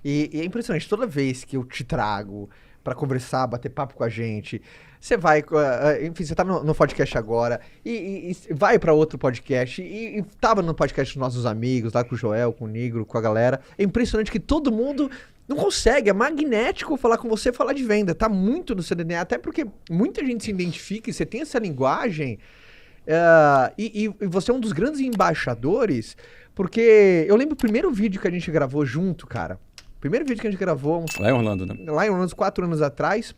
E é impressionante, toda vez que eu te trago pra conversar, bater papo com a gente, você vai, enfim, você tá no podcast agora, e vai pra outro podcast, e tava no podcast dos nossos amigos, lá com o Joel, com o Nigro, com a galera. É impressionante que todo mundo não consegue, é magnético falar com você e falar de venda, tá muito no seu DNA, até porque muita gente se identifica e você tem essa linguagem, e você é um dos grandes embaixadores, porque eu lembro o primeiro vídeo que a gente gravou junto, cara. Primeiro vídeo que a gente gravou Lá em Orlando, né? lá em uns 4 anos atrás.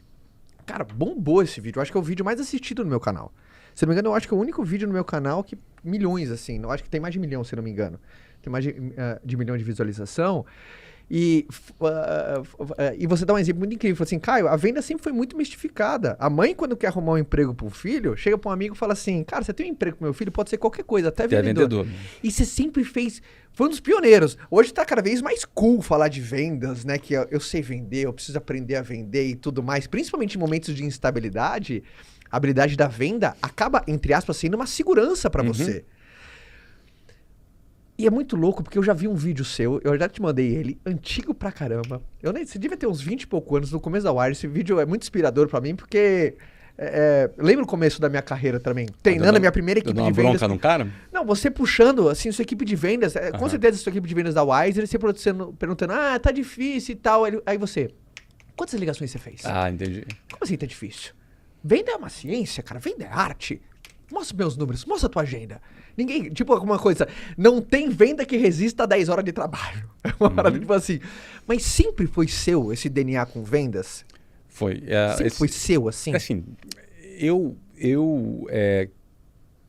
Cara, bombou esse vídeo. Eu acho que é o vídeo mais assistido no meu canal. Se não me engano, eu acho que é o único vídeo no meu canal que milhões, assim. Eu acho que tem mais de 1 milhão, se não me engano. Tem mais de 1 milhão de visualização. E você dá um exemplo muito incrível. Fala assim, Caio, a venda sempre foi muito mistificada. A mãe, quando quer arrumar um emprego pro filho, chega pra um amigo e fala assim, cara, você tem um emprego pro meu filho? Pode ser qualquer coisa, até Até vendedor. vendedor. E você sempre fez... Foi um dos pioneiros. Hoje tá cada vez mais cool falar de vendas, né? Que eu sei vender, eu preciso aprender a vender e tudo mais. Principalmente em momentos de instabilidade, a habilidade da venda acaba, entre aspas, sendo uma segurança pra você. E é muito louco, porque eu já vi um vídeo seu, eu já te mandei ele, antigo pra caramba. Você devia ter uns 20 e poucos anos no começo da Wire. Esse vídeo é muito inspirador pra mim, porque... lembro o começo da minha carreira também, treinando a minha primeira equipe de uma vendas. bronca num cara? Não, você puxando, assim, sua equipe de vendas, com certeza sua equipe de vendas da Wise, você perguntando, tá difícil e tal. Aí você, quantas ligações você fez? Ah, entendi. Como assim tá difícil? Venda é uma ciência, cara, venda é arte. Mostra meus números, mostra a tua agenda. Ninguém, tipo, alguma coisa, não tem venda que resista a 10 horas de trabalho. É uma parada, tipo assim. Mas sempre foi seu esse DNA com vendas? Foi. Sempre foi seu, assim? Assim, eu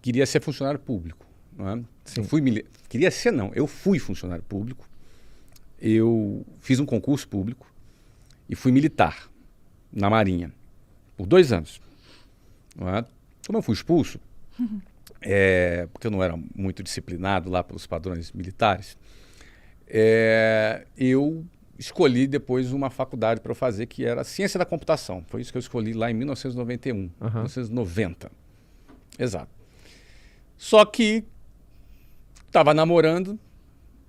queria ser funcionário público. Não é? Sim. Queria ser, não. Eu fui funcionário público. Eu fiz um concurso público e fui militar na Marinha por 2 anos. Não é? Como eu fui expulso, porque eu não era muito disciplinado lá pelos padrões militares, eu escolhi depois uma faculdade para eu fazer, que era Ciência da Computação. Foi isso que eu escolhi lá em 1991, 1990. Exato. Só que estava namorando,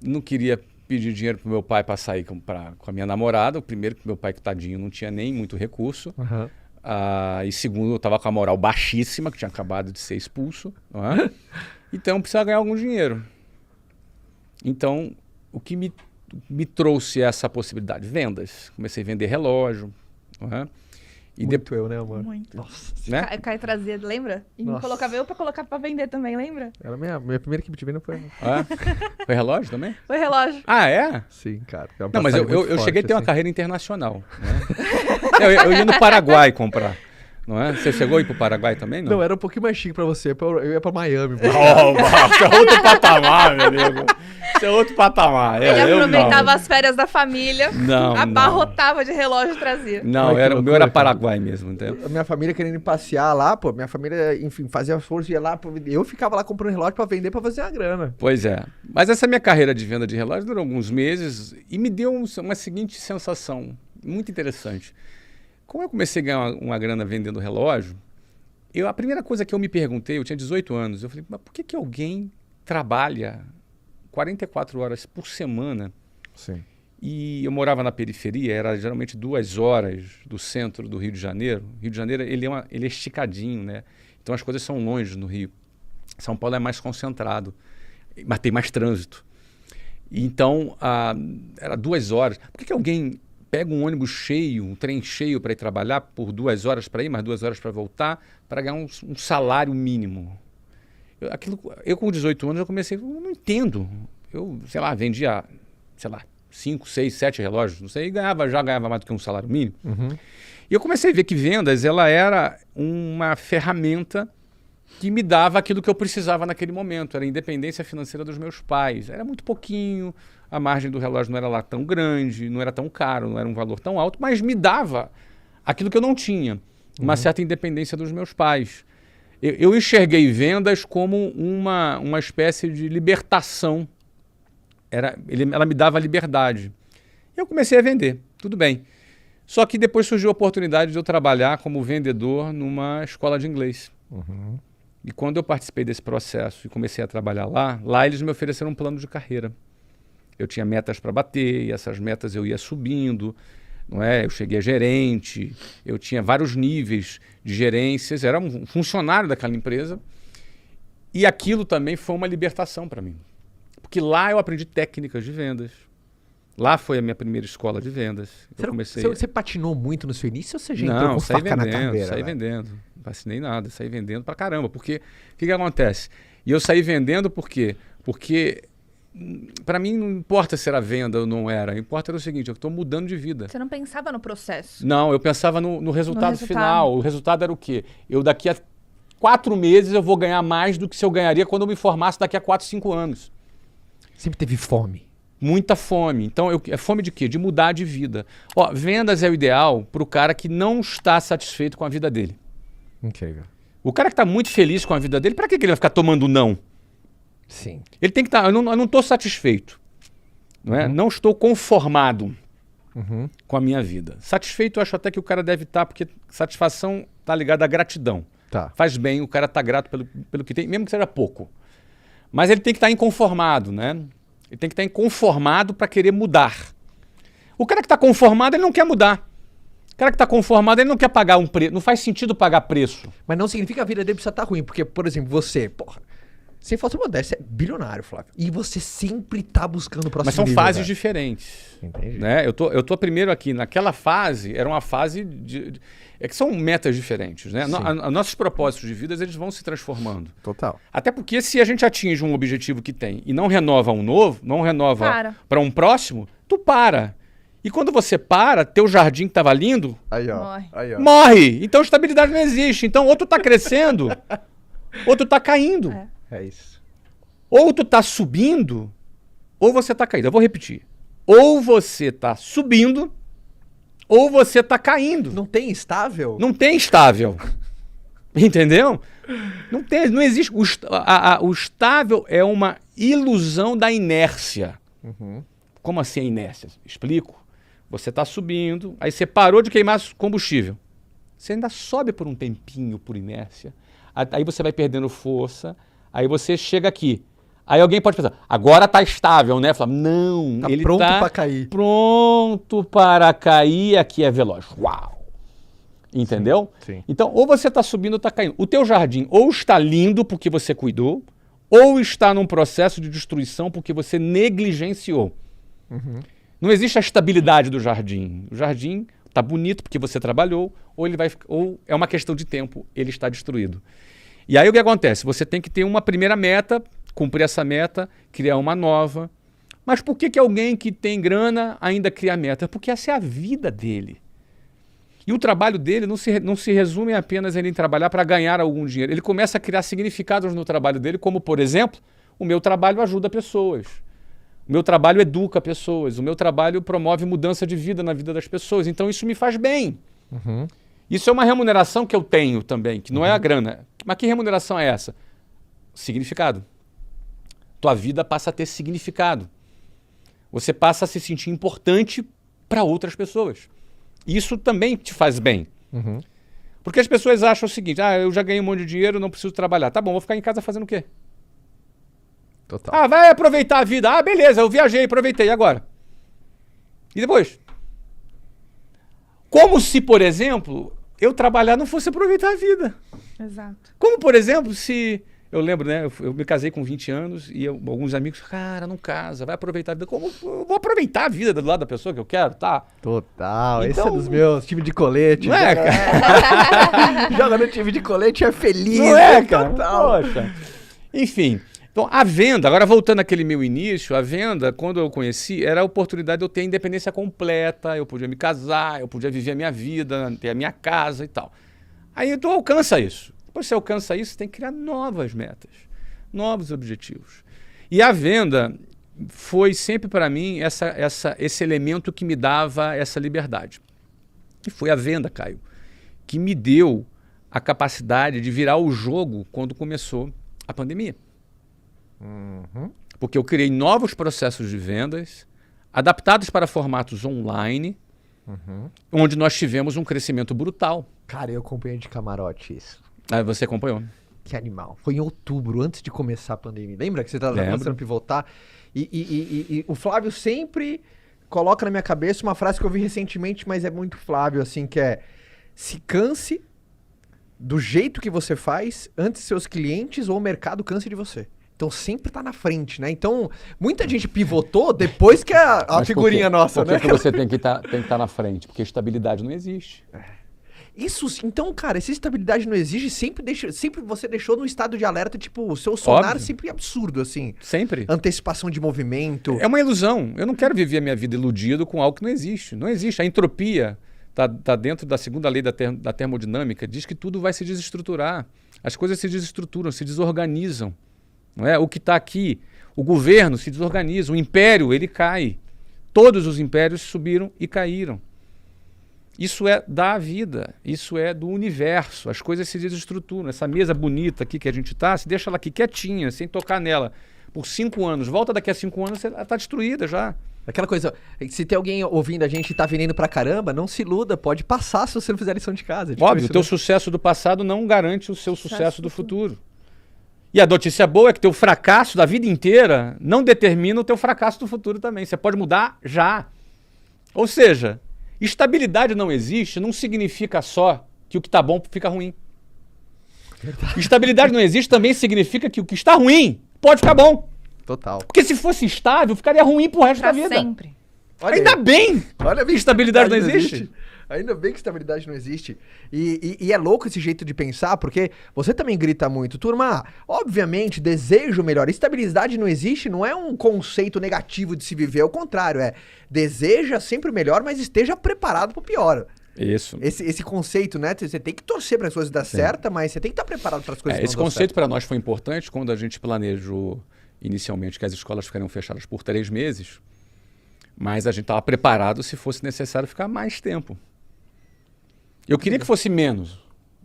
não queria pedir dinheiro para o meu pai para sair com a minha namorada. O primeiro, que meu pai, que tadinho, não tinha nem muito recurso. E segundo, eu estava com a moral baixíssima, que tinha acabado de ser expulso. Não é? Então, eu precisava ganhar algum dinheiro. Então, o que me trouxe essa possibilidade? Vendas. Comecei a vender relógio. Não é? Muito eu, né, amor? Muito. Nossa. Né? Caio trazia, lembra? E me Nossa. colocava eu pra colocar pra vender também, lembra? Era a minha primeira equipe de venda foi... Foi relógio também? Foi relógio. Ah, é? Sim, cara. É uma Não, mas passagem muito eu cheguei a forte, ter uma assim. carreira internacional. Né? eu ia no Paraguai comprar. Não é? Você chegou a ir pro Paraguai também? Não, era um pouquinho mais chique pra você. Eu ia pra Miami. Isso é outro patamar, meu amigo. Isso é outro patamar. Ele aproveitava as férias da família, Não, abarrotava de relógio e trazia. Não, Ai, que o meu loucura, era cara. Paraguai mesmo. Entendeu? A minha família querendo ir passear lá, pô. Minha família, enfim, fazia força, ia lá. Eu ficava lá comprando relógio pra vender, pra fazer uma grana. Pois é. Mas essa minha carreira de venda de relógio durou alguns meses e me deu uma seguinte sensação muito interessante. Como eu comecei a ganhar uma grana vendendo relógio, a primeira coisa que eu me perguntei, eu tinha 18 anos, eu falei, mas por que alguém trabalha 44 horas por semana? Sim. E eu morava na periferia, era geralmente 2 horas do centro do Rio de Janeiro. O Rio de Janeiro ele é esticadinho, né? Então as coisas são longe no Rio. São Paulo é mais concentrado, mas tem mais trânsito. Então, era 2 horas. Por que alguém pega um ônibus cheio, um trem cheio para ir trabalhar por 2 horas para ir, mais 2 horas para voltar, para ganhar um salário mínimo? Eu com 18 anos, eu comecei, eu não entendo. Eu, sei lá, vendia, 5, 6, 7 relógios, não sei, e já ganhava mais do que um salário mínimo. E eu comecei a ver que vendas, ela era uma ferramenta que me dava aquilo que eu precisava naquele momento. Era a independência financeira dos meus pais. Era muito pouquinho, a margem do relógio não era lá tão grande, não era tão caro, não era um valor tão alto, mas me dava aquilo que eu não tinha, uma certa independência dos meus pais. Eu enxerguei vendas como uma espécie de libertação. Ela me dava liberdade. Eu comecei a vender, tudo bem. Só que depois surgiu a oportunidade de eu trabalhar como vendedor numa escola de inglês. E quando eu participei desse processo e comecei a trabalhar lá eles me ofereceram um plano de carreira. eu tinha metas para bater, e essas metas eu ia subindo, não é? Eu cheguei a gerente, eu tinha vários níveis de gerências, era um funcionário daquela empresa. E aquilo também foi uma libertação para mim. Porque lá eu aprendi técnicas de vendas. Lá foi a minha primeira escola de vendas. Você patinou muito no seu início ou você já entrou com saí faca na vendendo, caveira? saí vendendo. Não vacinei nada, saí vendendo pra caramba. Porque o que acontece? E eu saí vendendo por quê? Porque para mim não importa se era venda ou não era. Importa era o seguinte, eu estou mudando de vida. Você não pensava no processo? Não, eu pensava no resultado resultado. final. O resultado era o quê? Eu daqui a 4 meses eu vou ganhar mais do que se eu ganharia quando eu me formasse daqui a 4, 5 anos. Sempre teve fome. Muita fome. Então, é fome de quê? De mudar de vida. Ó, vendas é o ideal para o cara que não está satisfeito com a vida dele. Incrível. O cara que está muito feliz com a vida dele, para que ele vai ficar tomando não? Sim. Ele tem que estar... Eu não estou satisfeito. Não é? Não estou conformado com a minha vida. Satisfeito eu acho até que o cara deve estar, porque satisfação está ligada à gratidão. Tá. Faz bem, o cara está grato pelo que tem, mesmo que seja pouco. Mas ele tem que estar inconformado, né? Ele tem que estar inconformado para querer mudar. O cara que está conformado, ele não quer mudar. O cara que está conformado, ele não quer pagar um preço. Não faz sentido pagar preço. Mas não significa que a vida dele precisa estar ruim. Porque, por exemplo, você, porra, sem falsa modéstia, é bilionário, Flávio. E você sempre tá buscando o próximo Mas são nível, fases velho. diferentes. Entendi. Né? Eu tô primeiro aqui. Naquela fase, era uma fase é que são metas diferentes. Né? Nossos propósitos de vida, eles vão se transformando. Total. Até porque se a gente atinge um objetivo que tem e não renova um novo, não renova para um próximo, tu para. E quando você para, teu jardim que estava lindo, Aí, ó. Morre. Aí, ó. morre. Então estabilidade não existe. Então ou tu tá crescendo, ou tu tá caindo. É isso. Ou tu tá subindo, ou você tá caindo. Eu vou repetir. Ou você tá subindo, ou você tá caindo. Não tem estável? Não tem estável. Entendeu? Não existe. O estável é uma ilusão da inércia. Como assim a inércia? Explico. Você está subindo, aí você parou de queimar combustível. Você ainda sobe por um tempinho por inércia. Aí você vai perdendo força. Aí você chega aqui. Aí alguém pode pensar, agora está estável, né? Fala, não, Tá ele pronto tá pra cair. pronto para cair, aqui é veloz. Uau! Entendeu? Sim. Então, ou você está subindo ou está caindo. O teu jardim ou está lindo porque você cuidou, ou está num processo de destruição porque você negligenciou. Não existe a estabilidade do jardim. O jardim está bonito porque você trabalhou, ou é uma questão de tempo, ele está destruído. E aí o que acontece? Você tem que ter uma primeira meta, cumprir essa meta, criar uma nova. Mas por que alguém que tem grana ainda cria meta? Porque essa é a vida dele. E o trabalho dele não se resume apenas em trabalhar para ganhar algum dinheiro. Ele começa a criar significados no trabalho dele, como, por exemplo, o meu trabalho ajuda pessoas. O meu trabalho educa pessoas. O meu trabalho promove mudança de vida na vida das pessoas. Então isso me faz bem. Isso é uma remuneração que eu tenho também, que não é a grana. Mas que remuneração é essa? Significado. Tua vida passa a ter significado. Você passa a se sentir importante para outras pessoas. Isso também te faz bem. Porque as pessoas acham o seguinte, eu já ganhei um monte de dinheiro, não preciso trabalhar. Tá bom, vou ficar em casa fazendo o quê? Total. Vai aproveitar a vida. Beleza, eu viajei, aproveitei, e agora? E depois? Como se, por exemplo, eu trabalhar não fosse aproveitar a vida. Exato. Como, por exemplo, se... Eu lembro, né? Eu me casei com 20 anos e alguns amigos, cara, não casa, vai aproveitar a vida. Como eu vou aproveitar a vida do lado da pessoa que eu quero, tá? Total. Esse Então- é dos meus, time de colete. Não é, cara? Joga no time de colete é feliz. Não é, cara? Total. Poxa. Enfim. Então, a venda, agora voltando àquele meu início, a venda, quando eu conheci, era a oportunidade de eu ter a independência completa, eu podia me casar, eu podia viver a minha vida, ter a minha casa e tal. Aí tu alcança isso. Depois que você alcança isso, você tem que criar novas metas, novos objetivos. E a venda foi sempre para mim esse elemento que me dava essa liberdade. E foi a venda, Caio, que me deu a capacidade de virar o jogo quando começou a pandemia. Porque eu criei novos processos de vendas adaptados para formatos online, onde nós tivemos um crescimento brutal. Cara, eu acompanhei de camarote isso. Aí você acompanhou? Que animal. Foi em outubro, antes de começar a pandemia. Lembra que você estava lançando Pivotar? E o Flávio sempre coloca na minha cabeça uma frase que eu vi recentemente, mas é muito Flávio, assim, que é: se canse do jeito que você faz antes seus clientes ou o mercado canse de você. Então sempre tá na frente, né? Então, muita gente pivotou depois que a figurinha nossa, né? Por que você tem que estar na frente? Porque estabilidade não existe. Isso, então, cara, essa estabilidade não exige, sempre você deixou num estado de alerta, tipo, o seu sonar sempre absurdo, assim. Sempre. Antecipação de movimento. É uma ilusão. Eu não quero viver a minha vida iludido com algo que não existe. Não existe. A entropia tá dentro da segunda lei da termodinâmica, diz que tudo vai se desestruturar. As coisas se desestruturam, se desorganizam. Não é? O que está aqui, o governo se desorganiza, o império, ele cai. Todos os impérios subiram e caíram. Isso é da vida, isso é do universo. As coisas se desestruturam. Essa mesa bonita aqui que a gente está, se deixa ela aqui quietinha, sem tocar nela, por 5 anos. Volta daqui a 5 anos, ela está destruída já. Aquela coisa, se tem alguém ouvindo a gente e tá vendendo pra caramba, não se iluda, pode passar se você não fizer lição de casa. Tipo óbvio, o teu sucesso do passado não garante o seu sucesso do futuro. E a notícia boa é que teu fracasso da vida inteira não determina o teu fracasso do futuro também. Você pode mudar já. Ou seja, estabilidade não existe, não significa só que o que está bom fica ruim. Verdade. Estabilidade não existe também significa que o que está ruim pode ficar bom. Total. Porque se fosse estável, ficaria ruim pro resto da vida. Sempre. Ainda bem! Olha bem, estabilidade não existe. Ainda bem que estabilidade não existe. E é louco esse jeito de pensar, porque você também grita muito. Turma, obviamente, desejo melhor. Estabilidade não existe, não é um conceito negativo de se viver. Ao contrário, deseja sempre o melhor, mas esteja preparado pro pior. Isso. Esse conceito, né? Você tem que torcer para as coisas dar certo, mas você tem que estar preparado para as coisas não esse conceito para nós foi importante quando a gente planejou inicialmente que as escolas ficariam fechadas por 3 meses, mas a gente estava preparado se fosse necessário ficar mais tempo. Eu queria que fosse menos,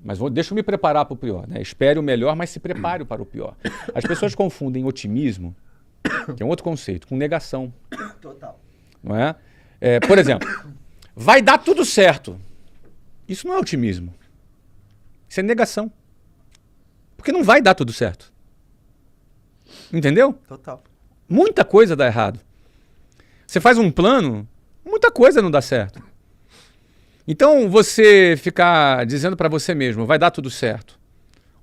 mas deixa eu me preparar para o pior. Né? Espere o melhor, mas se prepare para o pior. As pessoas confundem otimismo, que é um outro conceito, com negação. Total. Não é? Por exemplo, vai dar tudo certo. Isso não é otimismo. Isso é negação. Porque não vai dar tudo certo. Entendeu? Total. Muita coisa dá errado. Você faz um plano, muita coisa não dá certo. Então, você ficar dizendo para você mesmo, vai dar tudo certo,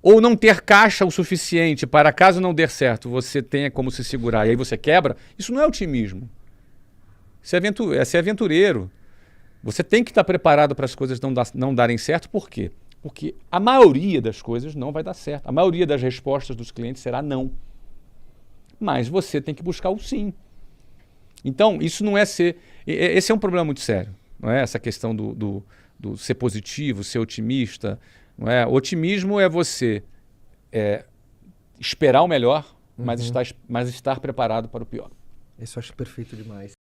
ou não ter caixa o suficiente para, caso não der certo, você tenha como se segurar e aí você quebra, isso não é otimismo. Isso é ser aventureiro. Você tem que estar preparado para as coisas não darem certo. Por quê? Porque a maioria das coisas não vai dar certo. A maioria das respostas dos clientes será não. Mas você tem que buscar o sim. Então, isso não é ser... Esse é um problema muito sério. Não é? Essa questão do ser positivo, ser otimista. Não é? Otimismo é você esperar o melhor, mas estar preparado para o pior. Isso eu acho perfeito demais.